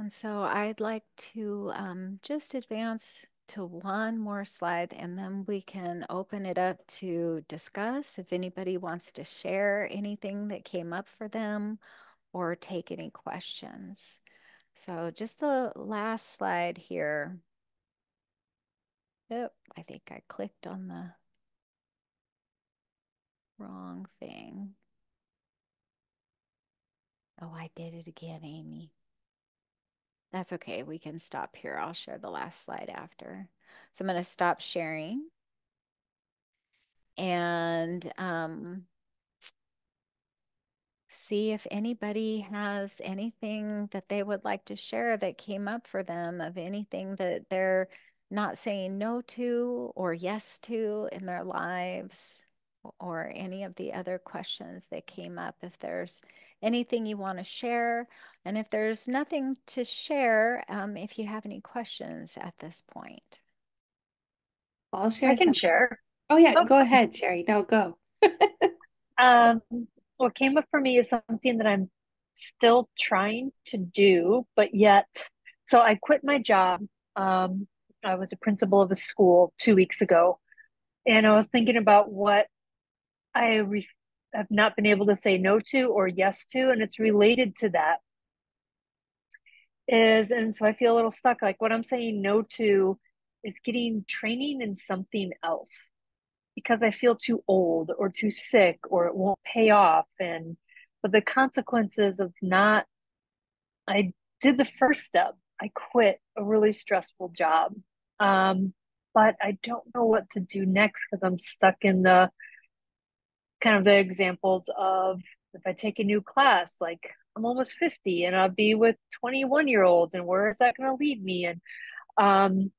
And so I'd like to just advance to one more slide and then we can open it up to discuss if anybody wants to share anything that came up for them or take any questions. So just the last slide here. Yep, I think I clicked on the wrong thing. Oh, I did it again, Amy. That's okay. We can stop here. I'll share the last slide after. So I'm going to stop sharing and see if anybody has anything that they would like to share that came up for them of anything that they're not saying no to or yes to in their lives or any of the other questions that came up. If there's anything you want to share, and if there's nothing to share, if you have any questions at this point. I'll I share can something. share. Oh yeah, Oh, go ahead, Sherry. No, go. um, what came up for me is something that I'm still trying to do, but yet, so I quit my job. Um, I was a principal of a school 2 weeks ago, and I was thinking about what have not been able to say no to or yes to, and it's related to that. And so I feel a little stuck. Like what I'm saying no to is getting training in something else because I feel too old or too sick or it won't pay off. But the consequences of not, I did the first step. I quit a really stressful job. Um, but I don't know what to do next because I'm stuck in the kind of the examples of if I take a new class, like I'm almost 50 and I'll be with 21-year-olds and where is that going to lead me? And um,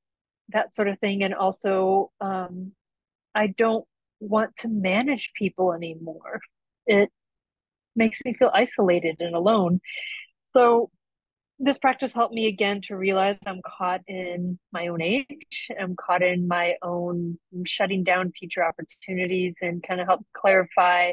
that sort of thing. And also, I don't want to manage people anymore. It makes me feel isolated and alone. So this practice helped me again to realize I'm caught in my own age. I'm caught in my own shutting down future opportunities and kind of help clarify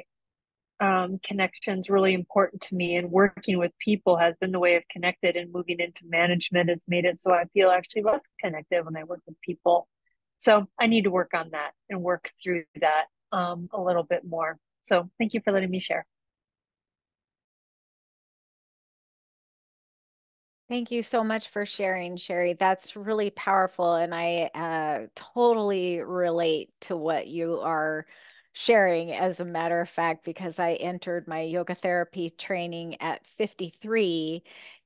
connections really important to me. And working with people has been the way I've connected, and moving into management has made it so I feel actually less connected when I work with people. So I need to work on that and work through that a little bit more. So thank you for letting me share. Thank you so much for sharing, Sherry. That's really powerful. And I totally relate to what you are sharing, as a matter of fact, because I entered my yoga therapy training at 53.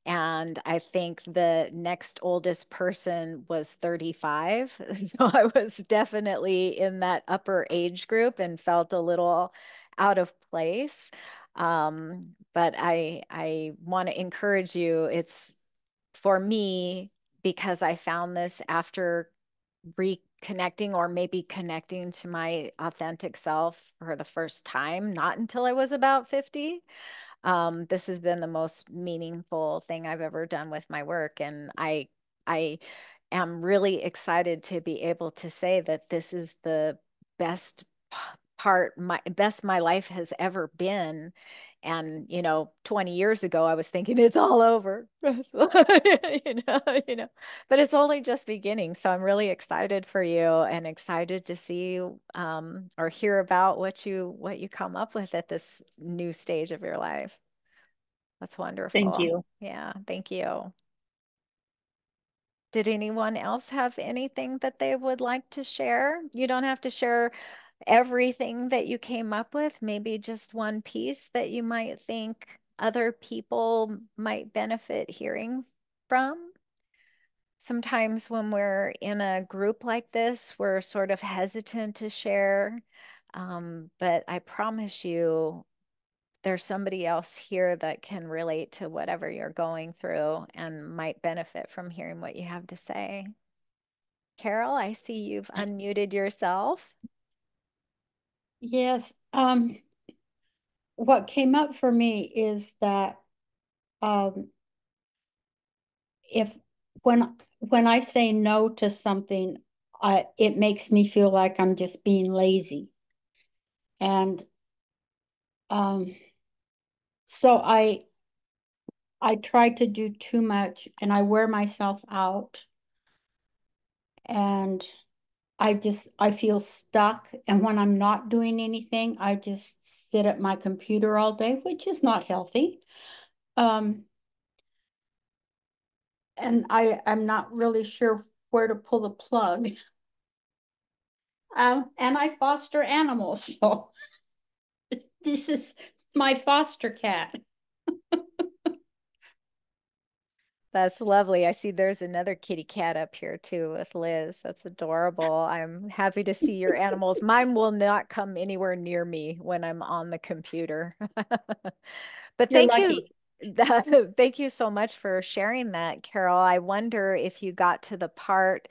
And I think the next oldest person was 35. So I was definitely in that upper age group and felt a little out of place. But I want to encourage you. It's for me, because I found this after reconnecting or maybe connecting to my authentic self for the first time, not until I was about 50. This has been the most meaningful thing I've ever done with my work. And I am really excited to be able to say that this is the best part, my best my life has ever been. And 20 years ago I was thinking it's all over. But it's only just beginning. So I'm really excited for you and excited to see or hear about what you come up with at this new stage of your life. That's Thank wonderful. you. Yeah, thank you. Did anyone else have anything that they would like to share? You don't have to share everything that you came up with, maybe just one piece that you might think other people might benefit hearing from. Sometimes when we're in a group like this, we're sort of hesitant to share. But I promise you, there's somebody else here that can relate to whatever you're going through and might benefit from hearing what you have to say. Carol, I see you've unmuted yourself. Yes. What came up for me is that um, if when I say no to something, it makes me feel like I'm just being lazy. And um, so I try to do too much and I wear myself out and I feel stuck. And when I'm not doing anything, I just sit at my computer all day, which is not healthy. Um, and I'm not really sure where to pull the plug. And I foster animals, so this is my foster cat. That's lovely. I see there's another kitty cat up here too with Liz. That's adorable. I'm happy to see your animals. Mine will not come anywhere near me when I'm on the computer. But You're thank you. lucky. Thank you so much for sharing that, Carol. I wonder if you got to the part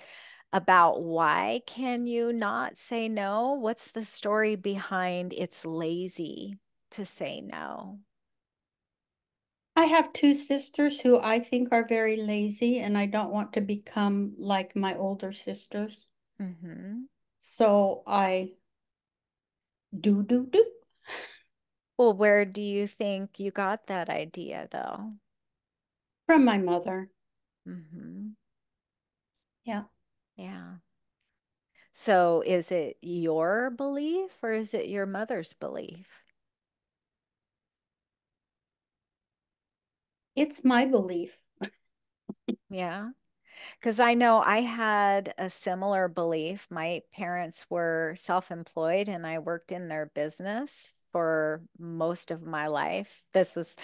about why can you not say no? What's the story behind it's lazy to say no? I have two sisters who I think are very lazy, and I don't want to become like my older sisters. Hmm. So I do. Well, where do you think you got that idea, though? From my mother. Hmm. Yeah. Yeah. So is it your belief or is it your mother's belief? It's my belief. Yeah. Because I know I had a similar belief. My parents were self-employed and I worked in their business for most of my life. This was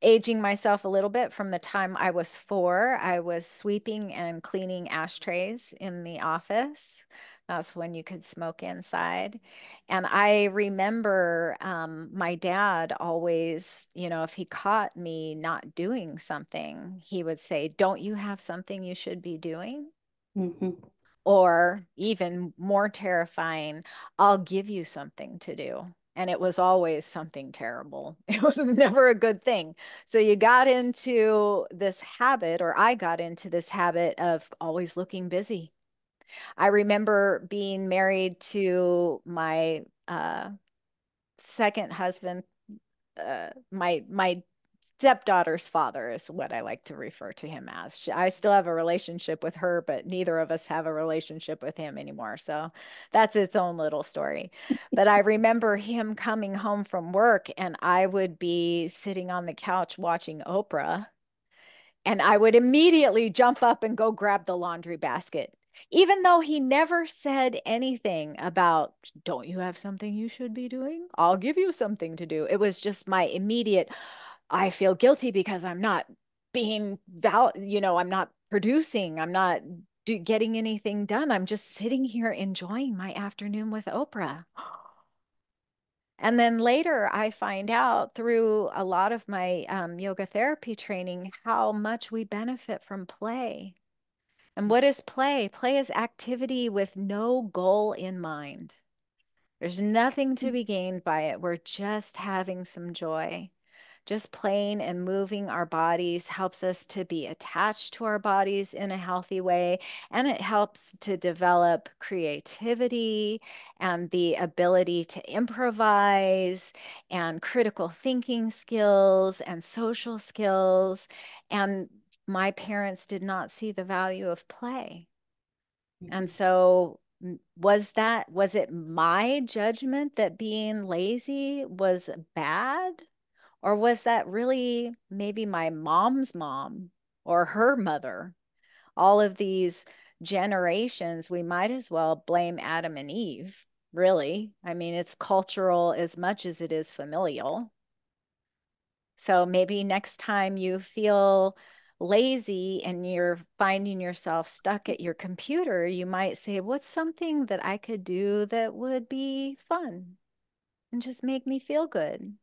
aging myself a little bit from the time I was 4. I was sweeping and cleaning ashtrays in the office. That's when you could smoke inside. And I remember my dad always, if he caught me not doing something, he would say, "Don't you have something you should be doing?" Hmm. Or even more terrifying, "I'll give you something to do." And it was always something terrible. It was never a good thing. So you got into this habit, or I got into this habit of always looking busy. I remember being married to my second husband, my stepdaughter's father is what I like to refer to him as. I still have a relationship with her, but neither of us have a relationship with him anymore. So that's its own little story. But I remember him coming home from work and I would be sitting on the couch watching Oprah and I would immediately jump up and go grab the laundry basket. Even though he never said anything about, "Don't you have something you should be doing? I'll give you something to do." It was just my immediate, I feel guilty because I'm not I'm not producing, I'm not getting anything done. I'm just sitting here enjoying my afternoon with Oprah. And then later, I find out through a lot of my yoga therapy training how much we benefit from play. And what is play? Play is activity with no goal in mind. There's nothing to be gained by it. We're just having some joy. Just playing and moving our bodies helps us to be attached to our bodies in a healthy way. And it helps to develop creativity and the ability to improvise and critical thinking skills and social skills. And my parents did not see the value of play. And so was it my judgment that being lazy was bad? Or was that really maybe my mom's mom or her mother? All of these generations, we might as well blame Adam and Eve, really. I mean, it's cultural as much as it is familial. So maybe next time you feel lazy and you're finding yourself stuck at your computer, you might say, "What's something that I could do that would be fun and just make me feel good?"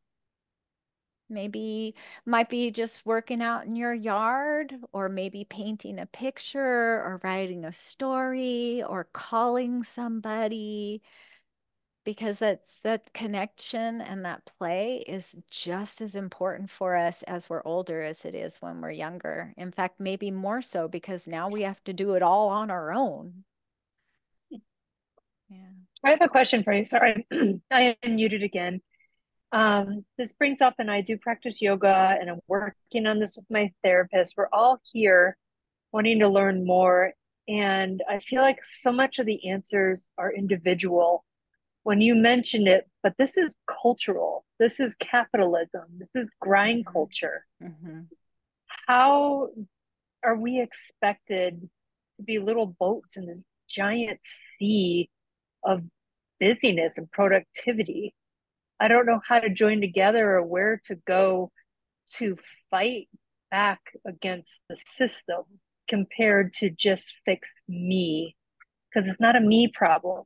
Maybe might be just working out in your yard, or maybe painting a picture, or writing a story, or calling somebody, because that connection and that play is just as important for us as we're older as it is when we're younger. In fact, maybe more so because now we have to do it all on our own. Yeah. I have a question for you. Sorry, I am muted again. This brings up, and I do practice yoga, and I'm working on this with my therapist. We're all here wanting to learn more. And I feel like so much of the answers are individual when you mention it, but this is cultural. This is capitalism. This is grind culture. Mm-hmm. How are we expected to be little boats in this giant sea of busyness and productivity? I don't know how to join together or where to go to fight back against the system compared to just fix me, because it's not a me problem.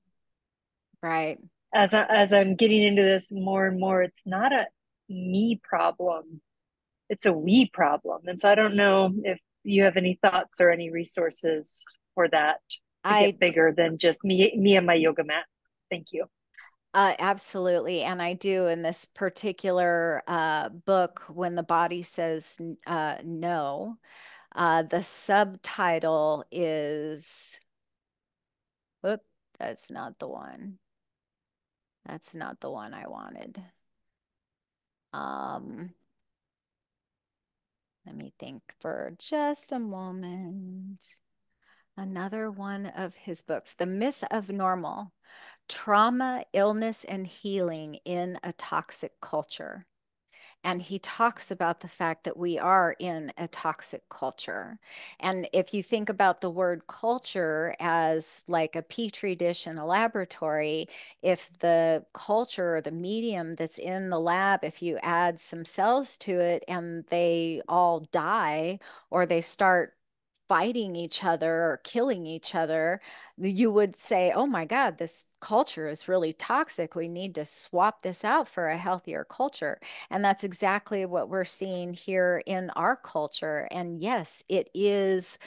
Right. As I'm getting into this more and more, it's not a me problem, it's a we problem. And so I don't know if you have any thoughts or any resources for that to I get bigger than just me and my yoga mat. Thank you. Absolutely. And I do in this particular book, When the Body Says No, the subtitle is, whoop, that's not the one. That's not the one I wanted. Um, Let me think for just a moment. Another one of his books, The Myth of Normal: Trauma, Illness, and Healing in a Toxic Culture. And he talks about the fact that we are in a toxic culture. And if you think about the word culture as like a petri dish in a laboratory, if the culture or the medium that's in the lab, if you add some cells to it and they all die or they start fighting each other or killing each other, you would say, oh my God, this culture is really toxic. We need to swap this out for a healthier culture. And that's exactly what we're seeing here in our culture. And yes, it is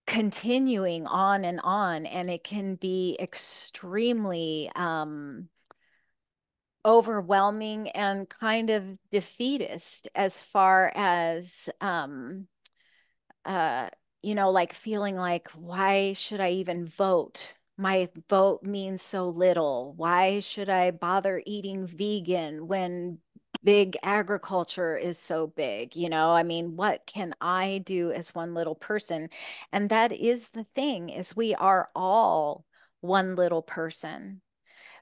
continuing on, and it can be extremely overwhelming and kind of defeatist as far as uh, like feeling like, why should I even vote? My vote means so little. Why should I bother eating vegan when big agriculture is so big? I mean, what can I do as one little person? And that is the thing, is we are all one little person.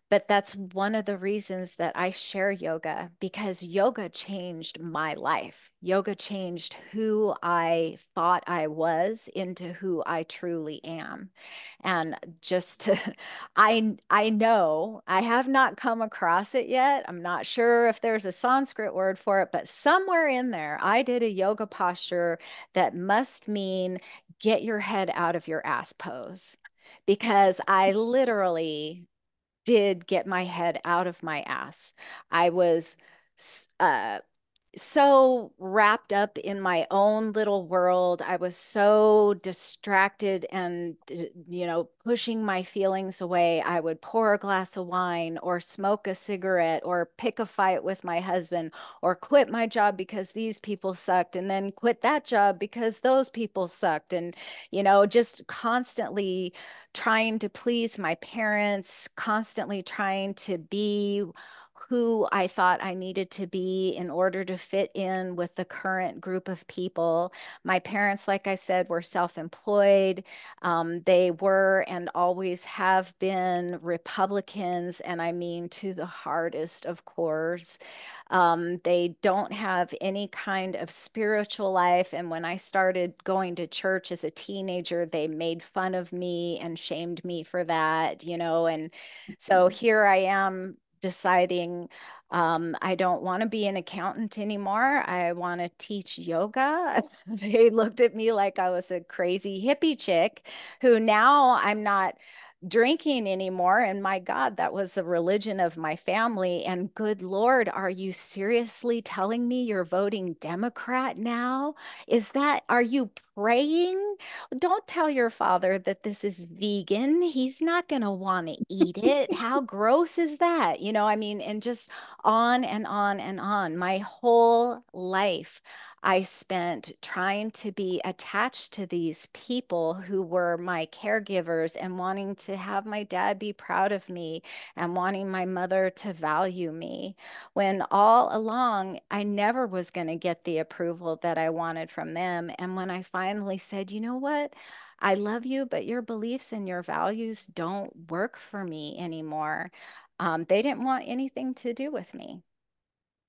But that's one of the reasons that I share yoga, because yoga changed my life. Yoga changed who I thought I was into who I truly am. And just to, I know I have not come across it yet. I'm not sure if there's a Sanskrit word for it, but somewhere in there, I did a yoga posture that must mean get your head out of your ass pose, because I literally did get my head out of my ass. I was uh, so wrapped up in my own little world. I was so distracted and, pushing my feelings away. I would pour a glass of wine or smoke a cigarette or pick a fight with my husband or quit my job because these people sucked and then quit that job because those people sucked. And, just constantly trying to please my parents, constantly trying to be who I thought I needed to be in order to fit in with the current group of people. My parents, like I said, were self-employed. They were and always have been Republicans, and I mean to the hardest of cores. They don't have any kind of spiritual life. And when I started going to church as a teenager, they made fun of me and shamed me for that, and so here I am deciding I don't want to be an accountant anymore. I want to teach yoga. They looked at me like I was a crazy hippie chick who now I'm not drinking anymore. And my God, that was the religion of my family. And good Lord, are you seriously telling me you're voting Democrat now? Are you praying? Don't tell your father that this is vegan. He's not going to want to eat it. How gross is that? I mean, and just on and on and on. My whole life, I spent trying to be attached to these people who were my caregivers and wanting to have my dad be proud of me and wanting my mother to value me, when all along I never was going to get the approval that I wanted from them. And when I finally said, you know what? I love you, but your beliefs and your values don't work for me anymore. They didn't want anything to do with me.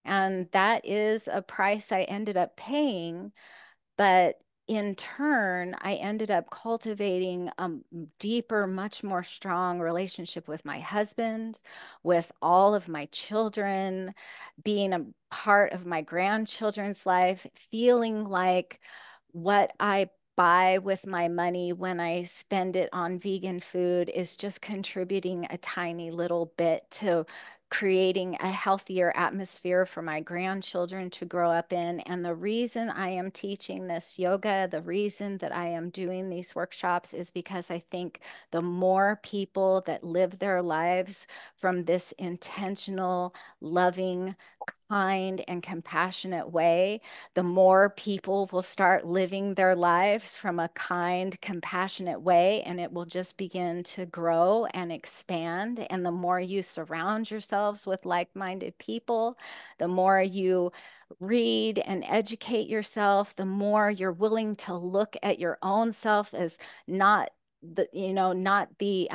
And that is a price I ended up paying. But in turn, I ended up cultivating a deeper, much more strong relationship with my husband, with all of my children, being a part of my grandchildren's life, feeling like what I buy with my money when I spend it on vegan food is just contributing a tiny little bit to creating a healthier atmosphere for my grandchildren to grow up in. And the reason I am teaching this yoga, the reason that I am doing these workshops is because I think the more people that live their lives from this intentional, loving, kind and compassionate way, the more people will start living their lives from a kind, compassionate way, and it will just begin to grow and expand. And the more you surround yourselves with like-minded people, the more you read and educate yourself, the more you're willing to look at your own self as not not the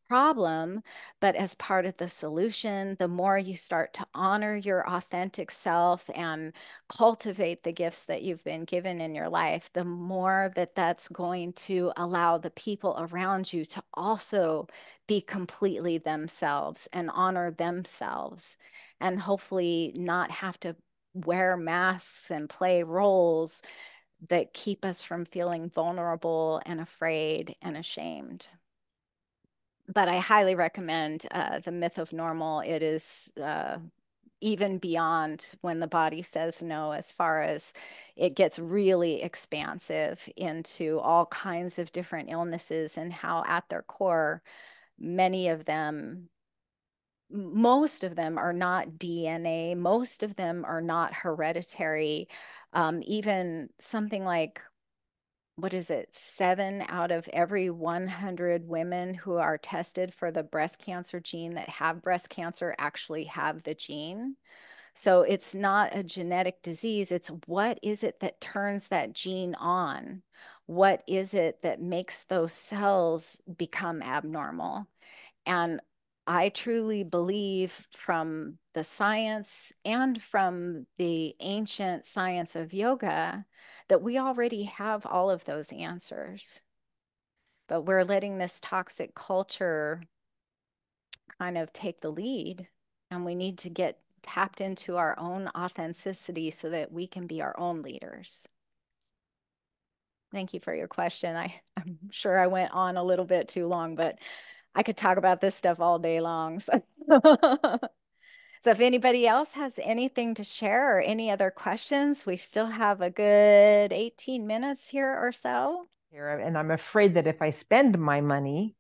problem, but as part of the solution. The more you start to honor your authentic self and cultivate the gifts that you've been given in your life, the more that that's going to allow the people around you to also be completely themselves and honor themselves, and hopefully not have to wear masks and play roles that keep us from feeling vulnerable and afraid and ashamed. But I highly recommend The Myth of Normal. It is even beyond when the body says no, as far as it gets really expansive into all kinds of different illnesses and how at their core, many of them, most of them are not DNA, most of them are not hereditary. Even something like, what is it, 7 out of every 100 women who are tested for the breast cancer gene that have breast cancer actually have the gene. So it's not a genetic disease. It's what is it that turns that gene on? What is it that makes those cells become abnormal? And I truly believe, from the science and from the ancient science of yoga, that we already have all of those answers. But we're letting this toxic culture kind of take the lead, and we need to get tapped into our own authenticity so that we can be our own leaders. Thank you for your question. I'm sure I went on a little bit too long, but I could talk about this stuff all day long. So, so if anybody else has anything to share or any other questions, we still have a good 18 minutes here or so. And I'm afraid that if I spend my money,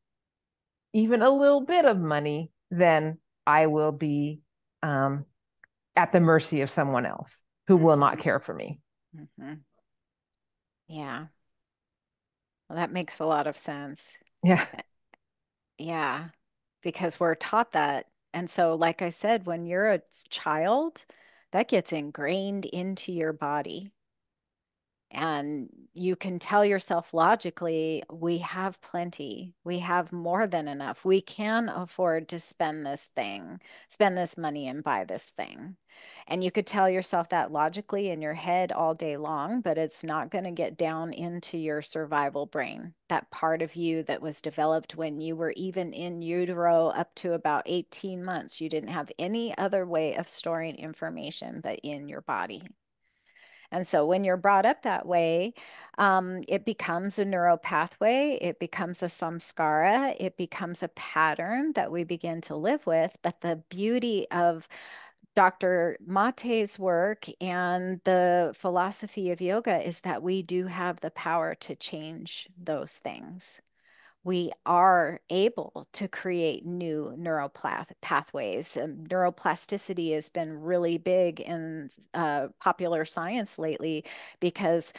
even a little bit of money, then I will be at the mercy of someone else who will not care for me. Mm-hmm. Yeah. Well, that makes a lot of sense. Yeah. Yeah, because we're taught that. And so, like I said, when you're a child, that gets ingrained into your body. And you can tell yourself logically, we have plenty. We have more than enough. We can afford to spend this money and buy this thing. And you could tell yourself that logically in your head all day long, but it's not going to get down into your survival brain, that part of you that was developed when you were even in utero up to about 18 months. You didn't have any other way of storing information but in your body. And so when you're brought up that way, it becomes a neural pathway, it becomes a samskara, it becomes a pattern that we begin to live with. But the beauty of Dr. Mate's work and the philosophy of yoga is that we do have the power to change those things. we are able to create new neural pathways. Neuroplasticity has been really big in popular science lately because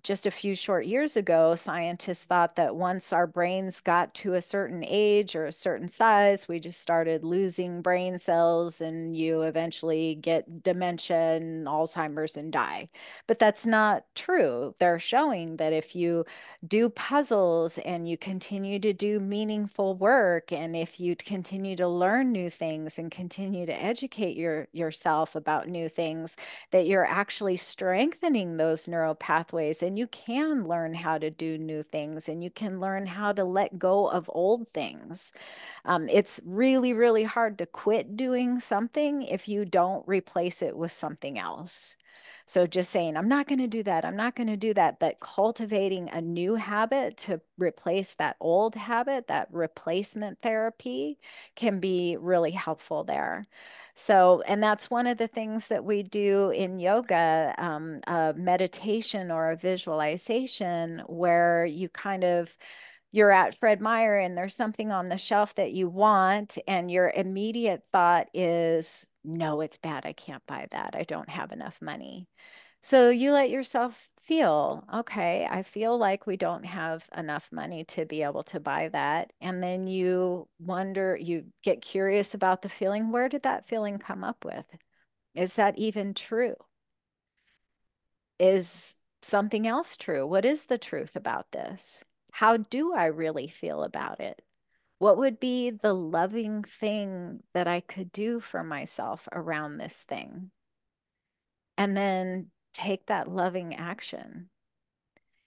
just a few short years ago, scientists thought that once our brains got to a certain age or a certain size, we just started losing brain cells and you eventually get dementia and Alzheimer's and die. But that's not true. They're showing that if you do puzzles and you continue to do meaningful work, and if you continue to learn new things and continue to educate yourself about new things, that you're actually strengthening those neural pathways, and you can learn how to do new things and you can learn how to let go of old things. It's really, really hard to quit doing something if you don't replace it with something else. So just saying, I'm not going to do that. I'm not going to do that. But cultivating a new habit to replace that old habit, that replacement therapy can be really helpful there. So, and that's one of the things that we do in yoga, a meditation or a visualization where you're at Fred Meyer and there's something on the shelf that you want, and your immediate thought is, no, it's bad. I can't buy that. I don't have enough money. So you let yourself feel, okay, I feel like we don't have enough money to be able to buy that. And then you wonder, you get curious about the feeling. Where did that feeling come up with? Is that even true? Is something else true? What is the truth about this? How do I really feel about it? What would be the loving thing that I could do for myself around this thing? And then take that loving action.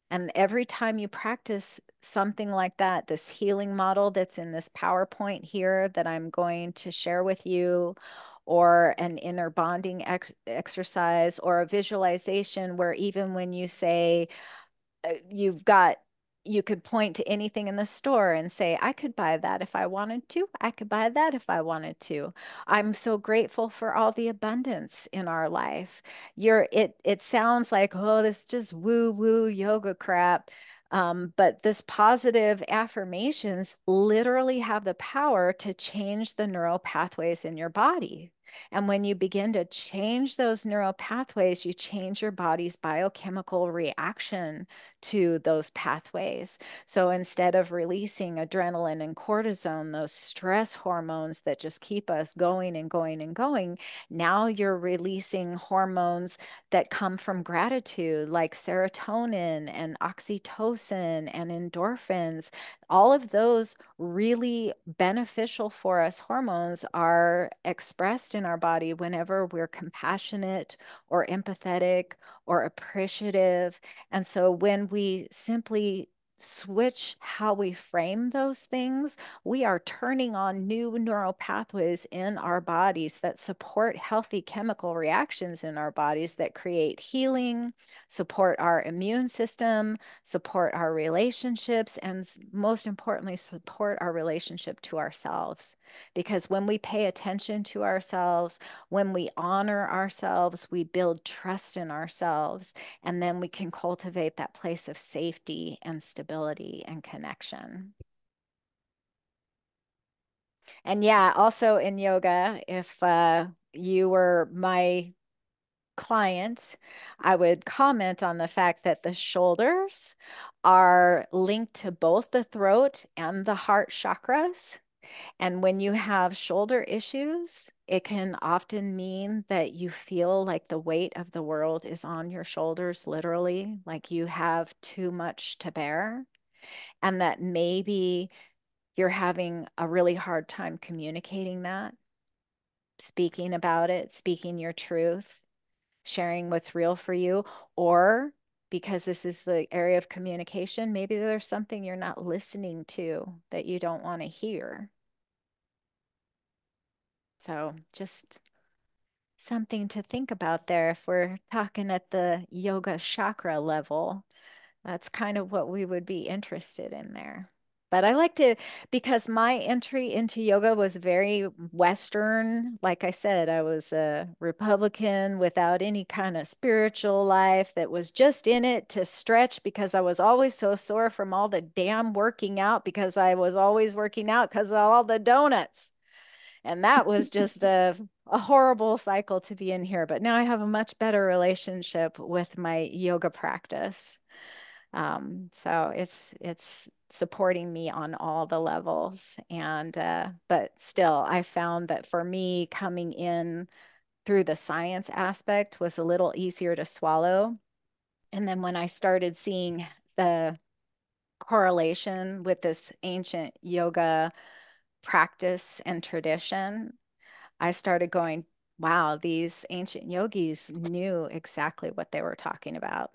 And every time you practice something like that, this healing model that's in this PowerPoint here that I'm going to share with you, or an inner bonding exercise, or a visualization where even when you say, you could point to anything in the store and say, I could buy that if I wanted to. I could buy that if I wanted to. I'm so grateful for all the abundance in our life. It sounds like, oh, this is just woo woo yoga crap. But this positive affirmations literally have the power to change the neural pathways in your body. And when you begin to change those neural pathways, you change your body's biochemical reaction to those pathways. So instead of releasing adrenaline and cortisone, those stress hormones that just keep us going and going and going, now you're releasing hormones that come from gratitude, like serotonin and oxytocin and endorphins. All of those really beneficial for us hormones are expressed in our body whenever we're compassionate or empathetic or appreciative. And so when we simply switch how we frame those things, we are turning on new neural pathways in our bodies that support healthy chemical reactions in our bodies that create healing, support our immune system, support our relationships, and most importantly, support our relationship to ourselves. Because when we pay attention to ourselves, when we honor ourselves, we build trust in ourselves, and then we can cultivate that place of safety and stability and connection. And yeah, also in yoga, if you were my client, I would comment on the fact that the shoulders are linked to both the throat and the heart chakras. And when you have shoulder issues, it can often mean that you feel like the weight of the world is on your shoulders, literally, like you have too much to bear, and that maybe you're having a really hard time communicating that, speaking about it, speaking your truth, sharing what's real for you, or because this is the area of communication, maybe there's something you're not listening to that you don't want to hear. So just something to think about there. If we're talking at the yoga chakra level, that's kind of what we would be interested in there. But I like to, because my entry into yoga was very Western. Like I said, I was a Republican without any kind of spiritual life that was just in it to stretch because I was always so sore from all the damn working out because I was always working out because of all the donuts. And that was just a horrible cycle to be in here. But now I have a much better relationship with my yoga practice. So it's supporting me on all the levels. And but still, I found that for me, coming in through the science aspect was a little easier to swallow. And then when I started seeing the correlation with this ancient yoga practice and tradition, I started going, wow, these ancient yogis knew exactly what they were talking about.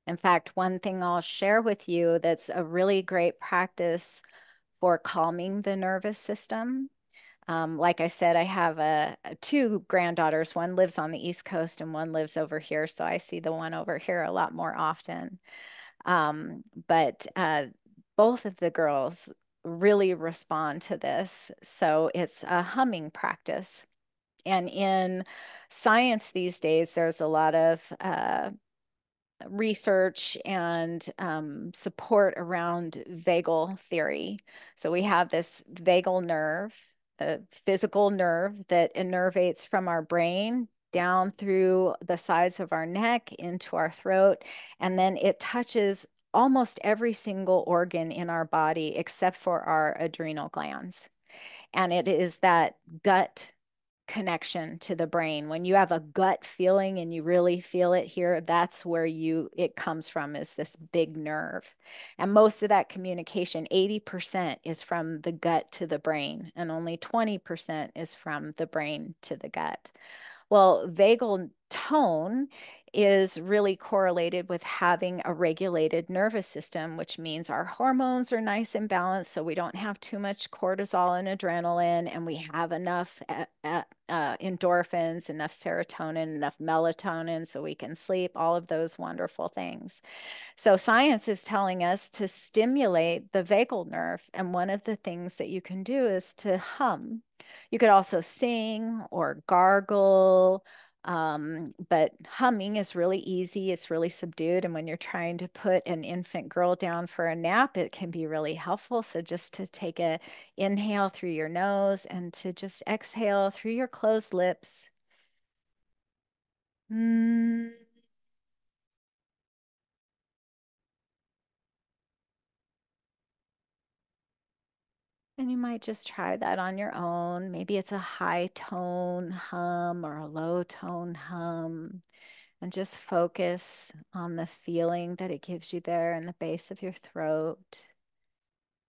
In fact, one thing I'll share with you that's a really great practice for calming the nervous system. Like I said, I have two granddaughters. One lives on the East Coast and one lives over here. So I see the one over here a lot more often. But both of the girls really respond to this. So it's a humming practice. And in science these days, there's a lot of research and support around vagal theory. So we have this vagal nerve, a physical nerve that innervates from our brain down through the sides of our neck into our throat, and then it touches almost every single organ in our body except for our adrenal glands. And it is that gut connection to the brain. When you have a gut feeling and you really feel it here, that's where it comes from, is this big nerve. And most of that communication, 80% is from the gut to the brain, and only 20% is from the brain to the gut. Well, vagal tone is really correlated with having a regulated nervous system, which means our hormones are nice and balanced, so we don't have too much cortisol and adrenaline, and we have enough endorphins, enough serotonin, enough melatonin, so we can sleep, all of those wonderful things. So science is telling us to stimulate the vagal nerve, and one of the things that you can do is to hum. You could also sing or gargle, but humming is really easy. It's really subdued. And when you're trying to put an infant girl down for a nap, it can be really helpful. So just to take a inhale through your nose and to just exhale through your closed lips. Mm. And you might just try that on your own. Maybe it's a high tone hum or a low tone hum. And just focus on the feeling that it gives you there in the base of your throat.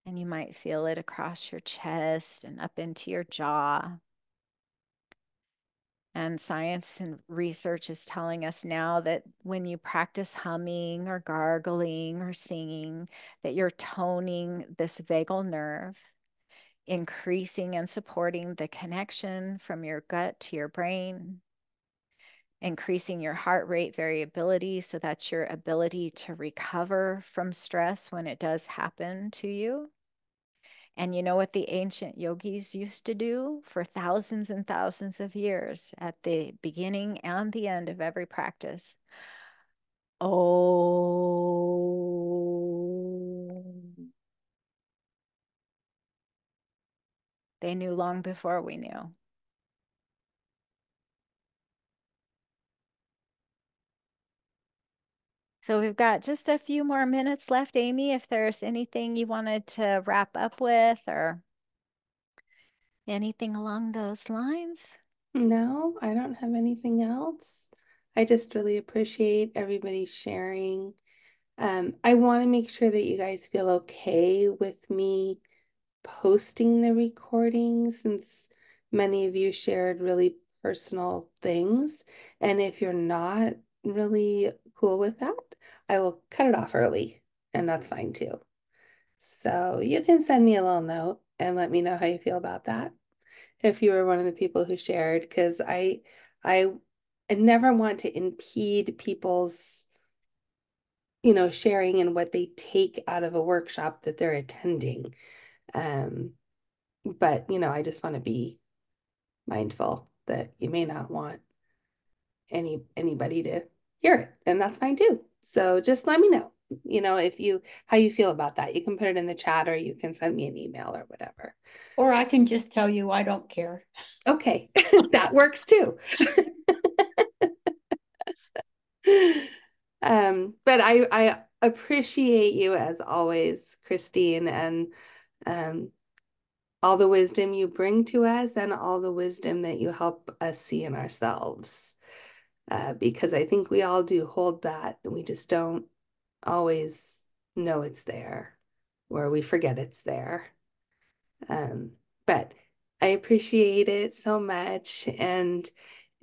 And you might feel it across your chest and up into your jaw. And science and research is telling us now that when you practice humming or gargling or singing, that you're toning this vagal nerve, increasing and supporting the connection from your gut to your brain, increasing your heart rate variability. So that's your ability to recover from stress when it does happen to you. And you know what the ancient yogis used to do for thousands and thousands of years at the beginning and the end of every practice? Oh, they knew long before we knew. So we've got just a few more minutes left, Amy, if there's anything you wanted to wrap up with or anything along those lines. No, I don't have anything else. I just really appreciate everybody sharing. I want to make sure that you guys feel okay with me posting the recording since many of you shared really personal things. And if you're not really cool with that, I will cut it off early, and that's fine too. So you can send me a little note and let me know how you feel about that if you were one of the people who shared, because I never want to impede people's, sharing and what they take out of a workshop that they're attending. But, I just want to be mindful that you may not want anybody to hear it, and that's fine too. So just let me know, how you feel about that. You can put it in the chat or you can send me an email or whatever. Or I can just tell you I don't care. Okay, that works too. But I appreciate you as always, Christine, and all the wisdom you bring to us and all the wisdom that you help us see in ourselves. Because I think we all do hold that, and we just don't always know it's there, or we forget it's there. But I appreciate it so much. And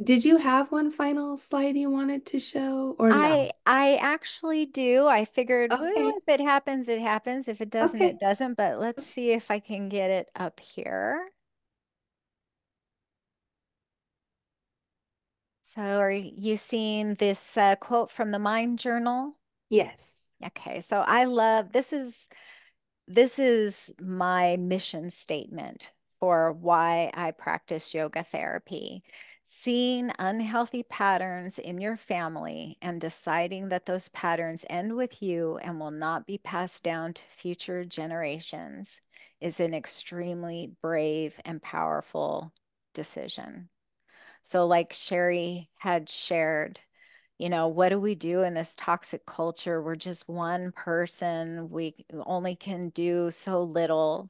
did you have one final slide you wanted to show or no? I actually do. I figured, well, Okay. if it happens, it happens. If it doesn't, Okay. it doesn't. But let's see if I can get it up here. So are you seeing this quote from the Mind Journal? Yes. Okay, so I love this is my mission statement for why I practice yoga therapy. Seeing unhealthy patterns in your family and deciding that those patterns end with you and will not be passed down to future generations is an extremely brave and powerful decision. So, like Sherry had shared, what do we do in this toxic culture? We're just one person. We only can do so little.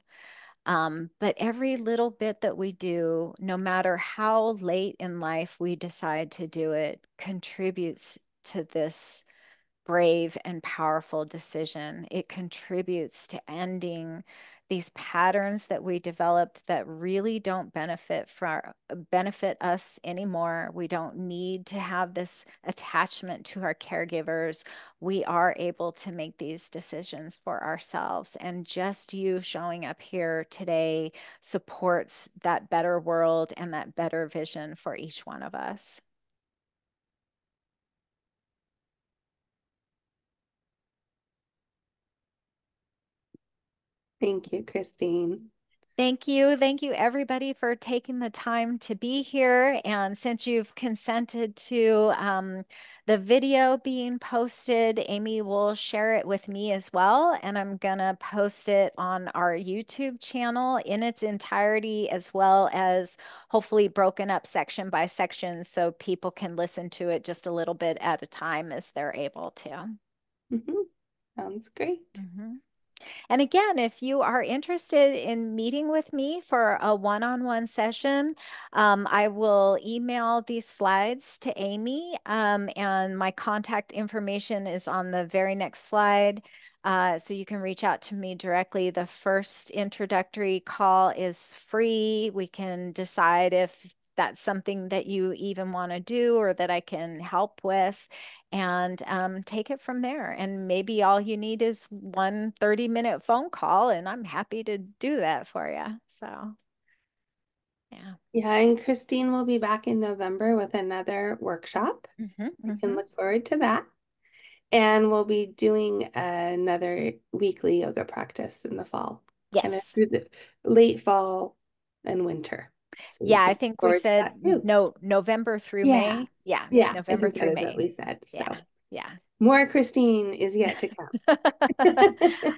But every little bit that we do, no matter how late in life we decide to do it, contributes to this brave and powerful decision. It contributes to ending these patterns that we developed that really don't benefit us anymore. We don't need to have this attachment to our caregivers. We are able to make these decisions for ourselves. And just you showing up here today supports that better world and that better vision for each one of us. Thank you, Christine. Thank you. Thank you, everybody, for taking the time to be here. And since you've consented to the video being posted, Amy will share it with me as well. And I'm going to post it on our YouTube channel in its entirety, as well as hopefully broken up section by section so people can listen to it just a little bit at a time as they're able to. Sounds great. And again, if you are interested in meeting with me for a one-on-one session, I will email these slides to Amy, and my contact information is on the very next slide. So you can reach out to me directly. The first introductory call is free. We can decide if that's something that you even want to do or that I can help with, and take it from there. And maybe all you need is one 30-minute phone call, and I'm happy to do that for you. So, yeah. Yeah, and Christine will be back in November with another workshop. You can look forward to that. And we'll be doing another weekly yoga practice in the fall, kind of Yes. through the late fall and winter. So Yeah, I think we said November through Yeah. May. Yeah, Yeah, I November think that through is what May. we said. So Yeah, yeah. more Christine is yet to come.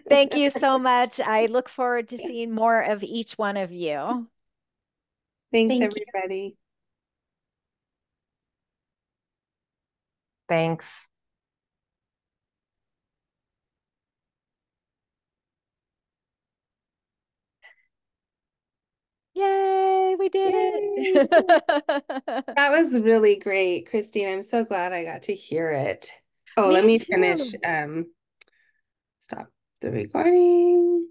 Thank you so much. I look forward to seeing more of each one of you. Thanks, Thank you. everybody. Thanks. Yay, we did Yay. it. That was really great, Christine. I'm so glad I got to hear it. Oh, let Me me too. finish. Stop the recording.